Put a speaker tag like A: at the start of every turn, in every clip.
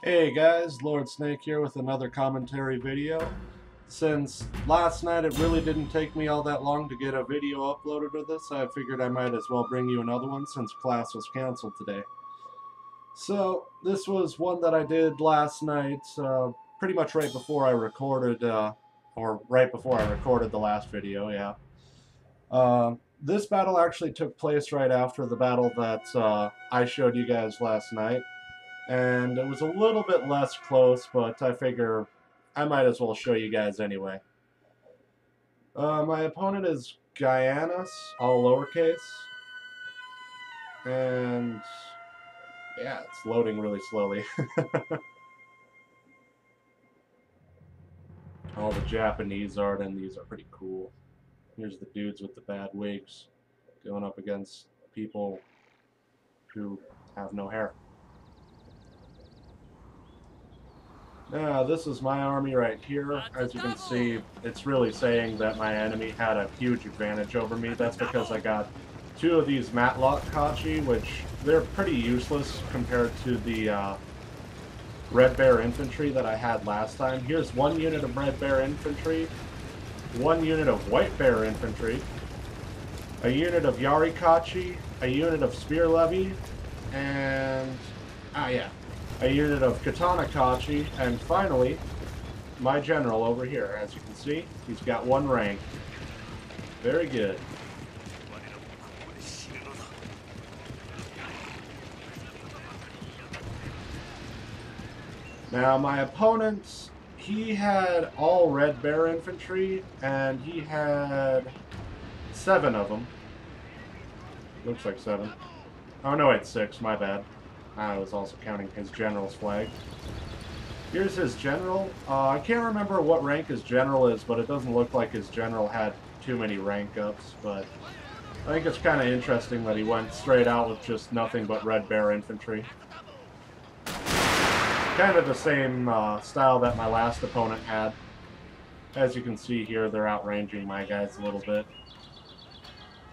A: Hey guys, Lord Snake here with another commentary video. Since last night it really didn't take me all that long to get a video uploaded to this, I figured I might as well bring you another one since class was canceled today. So, this was one that I did last night, pretty much right before I recorded, or right before I recorded the last video, yeah. This battle actually took place right after the battle that I showed you guys last night. And it was a little bit less close, but I figure I might as well show you guys anyway. My opponent is Gaianas, all lowercase, and yeah, it's loading really slowly. All the Japanese art in these are pretty cool. Here's the dudes with the bad wigs going up against people who have no hair. Now, this is my army right here. As you can see, it's really saying that my enemy had a huge advantage over me. That's because I got two of these Matlock Kachi, which they're pretty useless compared to the Red Bear Infantry that I had last time. Here's one unit of Red Bear Infantry, one unit of White Bear Infantry, a unit of Yari Kachi, a unit of Spear Levy, and a unit of Katana Kachi, and finally, my general over here. As you can see, he's got one rank. Very good. Now, my opponent, he had all Red Bear Infantry, and he had 7 of them. Looks like 7. Oh, no, it's 6, my bad. I was also counting his general's flag. Here's his general. I can't remember what rank his general is, but it doesn't look like his general had too many rank ups. But I think it's kind of interesting that he went straight out with just nothing but Red Bear Infantry. Kind of the same style that my last opponent had. As you can see here, they're outranging my guys a little bit.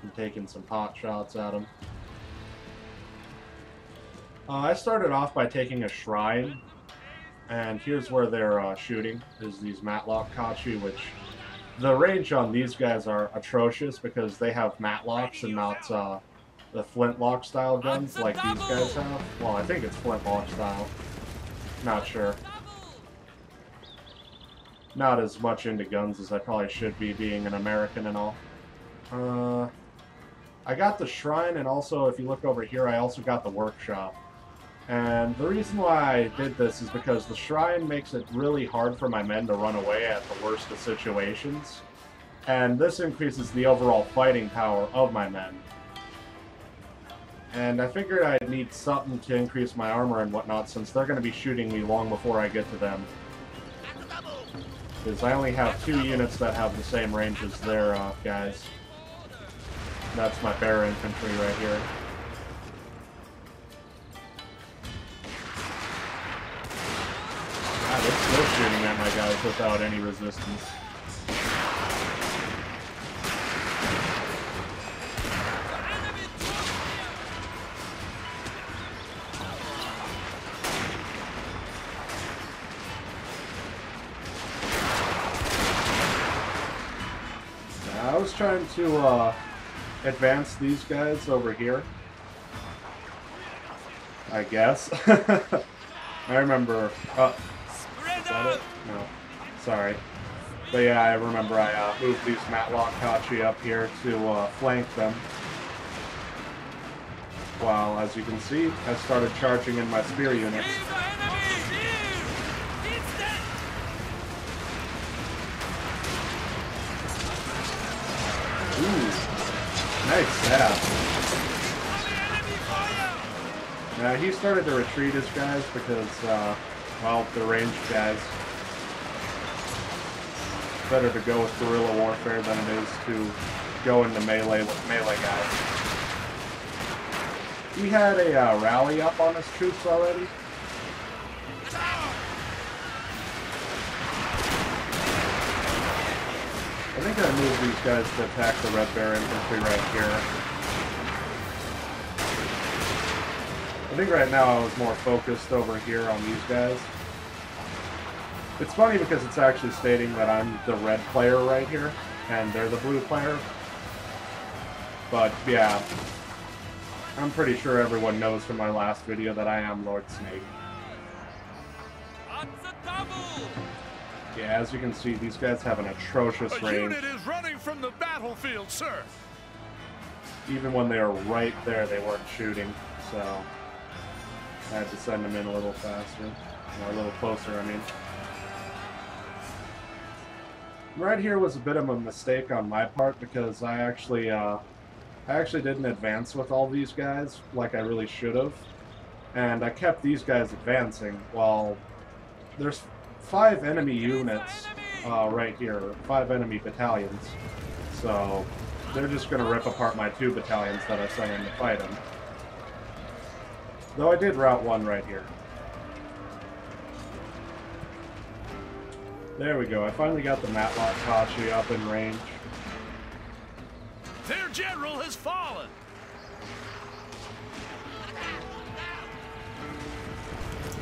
A: I'm taking some pot shots at them. I started off by taking a shrine, and here's where they're shooting, is these Matlock Kachi, which the range on these guys are atrocious because they have Matlocks and not the Flintlock style guns like these guys have. Well, I think it's Flintlock style. Not sure. Not as much into guns as I probably should be, being an American and all. I got the shrine, and also, if you look over here, I also got the workshop. And the reason why I did this is because the shrine makes it really hard for my men to run away at the worst of situations. And this increases the overall fighting power of my men. And I figured I'd need something to increase my armor and whatnot, since they're going to be shooting me long before I get to them. Because I only have 2 units that have the same range as their guys. That's my Bear Infantry right here. They're still shooting at my guys without any resistance. Now, I was trying to advance these guys over here, I guess. I remember... is that it? No. Sorry. But yeah, I remember I moved these Matlock Kachi up here to flank them. While, as you can see, I started charging in my spear units. Ooh. Nice stab. Now, he started to retreat his guys because, well, the ranged guys. It's better to go with guerrilla warfare than it is to go into melee with melee guys. He had a rally up on his troops already. I think I moved these guys to attack the Red Bear Infantry right here. I think right now I was more focused over here on these guys. It's funny because it's actually stating that I'm the red player right here, and they're the blue player. But, yeah. I'm pretty sure everyone knows from my last video that I am Lord Snake. Yeah, as you can see, these guys have an atrocious range.
B: A unit is running from the battlefield, sir.
A: Even when they were right there, they weren't shooting, so I had to send them in a little faster, or a little closer, I mean. Right here was a bit of a mistake on my part because I actually didn't advance with all these guys like I really should have, and I kept these guys advancing while there's 5 enemy units right here, 5 enemy battalions, so they're just going to rip apart my 2 battalions that I sent in to fight them. Though I did route 1 right here. There we go, I finally got the Matlock Kachi up in range.
B: Their general has fallen!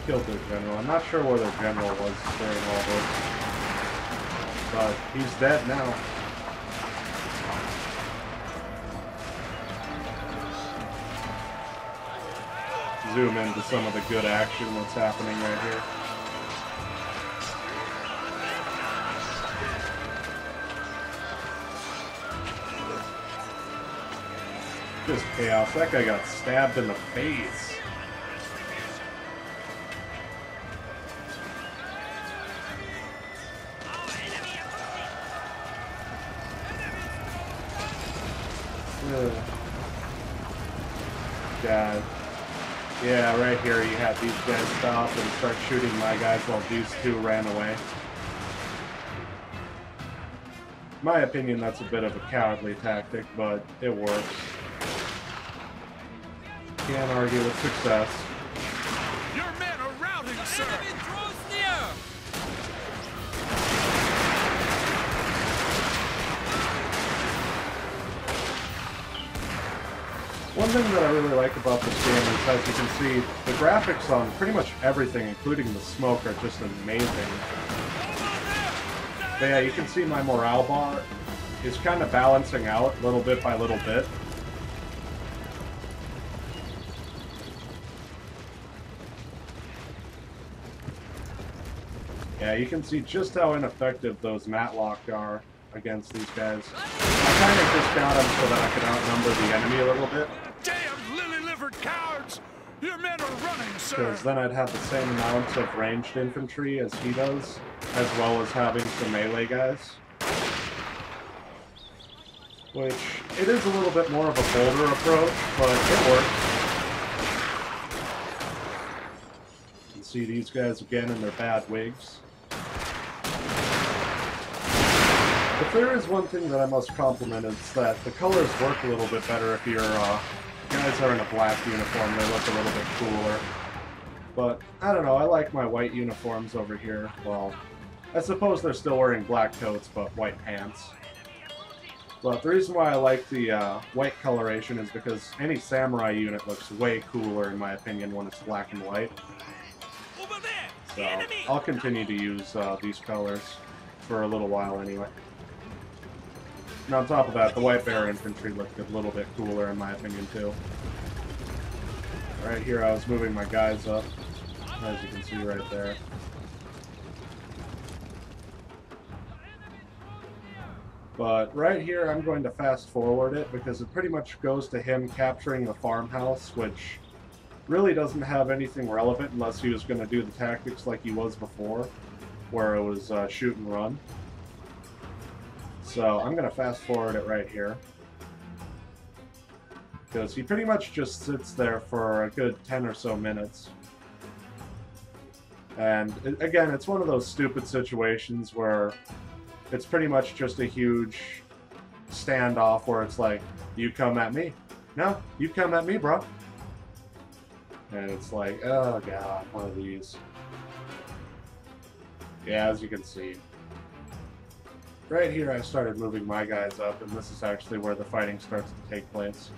A: Killed their general. I'm not sure where their general was during all this. But he's dead now. Zoom into some of the good action that's happening right here. Just chaos. That guy got stabbed in the face. God. Yeah, right here you had these guys stop and start shooting my guys while these 2 ran away. In my opinion, that's a bit of a cowardly tactic, but it works. Can't argue with success.
B: Your men are routing, sir!
C: Enemy draws near!
A: One thing that I really like about this game is, as you can see, the graphics on pretty much everything, including the smoke, are just amazing. But yeah, you can see my morale bar is kind of balancing out little bit by little bit. Yeah, you can see just how ineffective those Matlock are against these guys. I kind of just got them so that I could outnumber the enemy a little bit.
B: Damn lily-livered cowards! Your men are running, sir!
A: Because then I'd have the same amount of ranged infantry as he does, as well as having some melee guys. Which, it is a little bit more of a bolder approach, but it works. You can see these guys again in their bad wigs. If there is one thing that I must compliment, it's that the colors work a little bit better if your guys are in a black uniform. They look a little bit cooler. But, I don't know, I like my white uniforms over here. Well, I suppose they're still wearing black coats, but white pants. But the reason why I like the white coloration is because any samurai unit looks way cooler, in my opinion, when it's black and white. So, I'll continue to use these colors for a little while anyway. And on top of that, the White Bear infantry looked a little bit cooler, in my opinion, too. Right here, I was moving my guys up, as you can see right there. But right here, I'm going to fast forward it, because it pretty much goes to him capturing the farmhouse, which really doesn't have anything relevant unless he was going to do the tactics like he was before, where it was shoot and run. So I'm going to fast forward it right here. Because he pretty much just sits there for a good 10 or so minutes. And again, it's one of those stupid situations where it's pretty much just a huge standoff where it's like, you come at me. No, you come at me, bro. And it's like, oh god, one of these. Yeah, as you can see. Right here I started moving my guys up, and this is actually where the fighting starts to take place.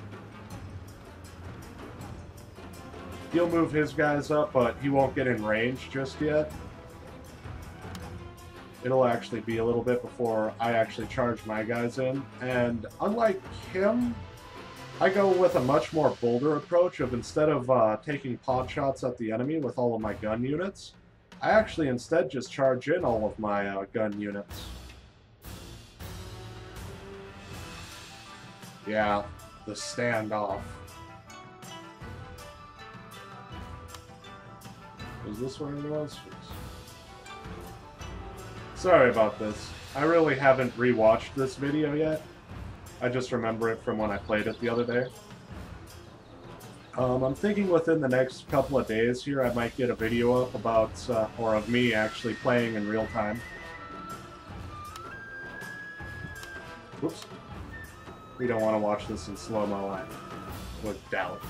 A: He'll move his guys up, but he won't get in range just yet. It'll actually be a little bit before I actually charge my guys in. And unlike him, I go with a much more bolder approach of instead of taking pot shots at the enemy with all of my gun units, I actually instead just charge in all of my gun units. Yeah, the standoff. Was this what it was? Sorry about this. I really haven't rewatched this video yet. I just remember it from when I played it the other day. I'm thinking within the next couple of days here I might get a video up about, or of me actually playing in real time. Whoops. We don't want to watch this in slow-mo, I would doubt.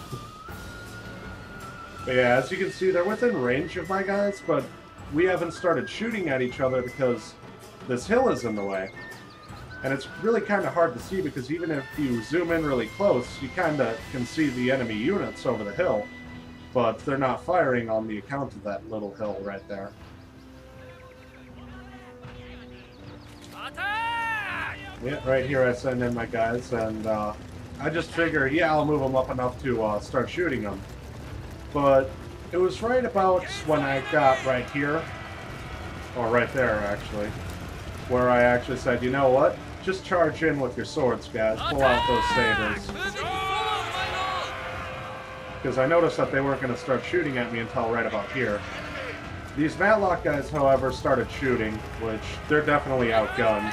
A: But yeah, as you can see, they're within range of my guys, but we haven't started shooting at each other because this hill is in the way. And it's really kind of hard to see because even if you zoom in really close, you kind of can see the enemy units over the hill. But they're not firing on the account of that little hill right there. Yeah, right here I send in my guys, and I just figure, yeah, I'll move them up enough to start shooting them. But it was right about when I got right here, or right there actually, where I actually said, you know what? Just charge in with your swords, guys. Pull out those sabers. Because I noticed that they weren't going to start shooting at me until right about here. These Matlock guys, however, started shooting, which they're definitely outgunned.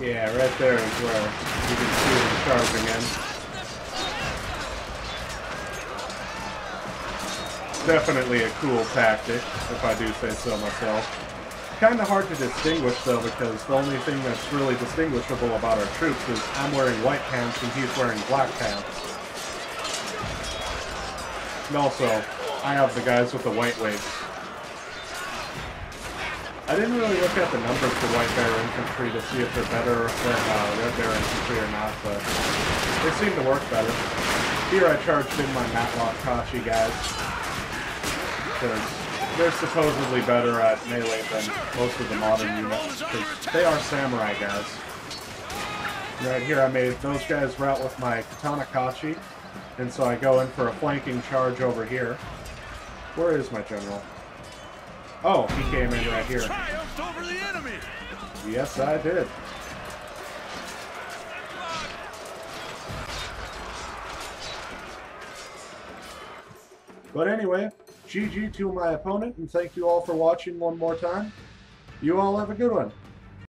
A: Yeah, right there is where you can see them charging in. Definitely a cool tactic, if I do say so myself. Kind of hard to distinguish, though, because the only thing that's really distinguishable about our troops is I'm wearing white pants and he's wearing black pants. And also, I have the guys with the white wigs. I didn't really look at the numbers for White Bear Infantry to see if they're better than Red Bear Infantry or not, but they seem to work better. Here I charged in my Matlock Kachi guys, because they're supposedly better at melee than most of the modern units, because they are samurai guys. Right here I made those guys route with my Katana Kachi, and so I go in for a flanking charge over here. Where is my general? Oh, he came in right here.
B: Triumphed over the enemy.
A: Yes, I did. But anyway, GG to my opponent, and thank you all for watching one more time. You all have a good one.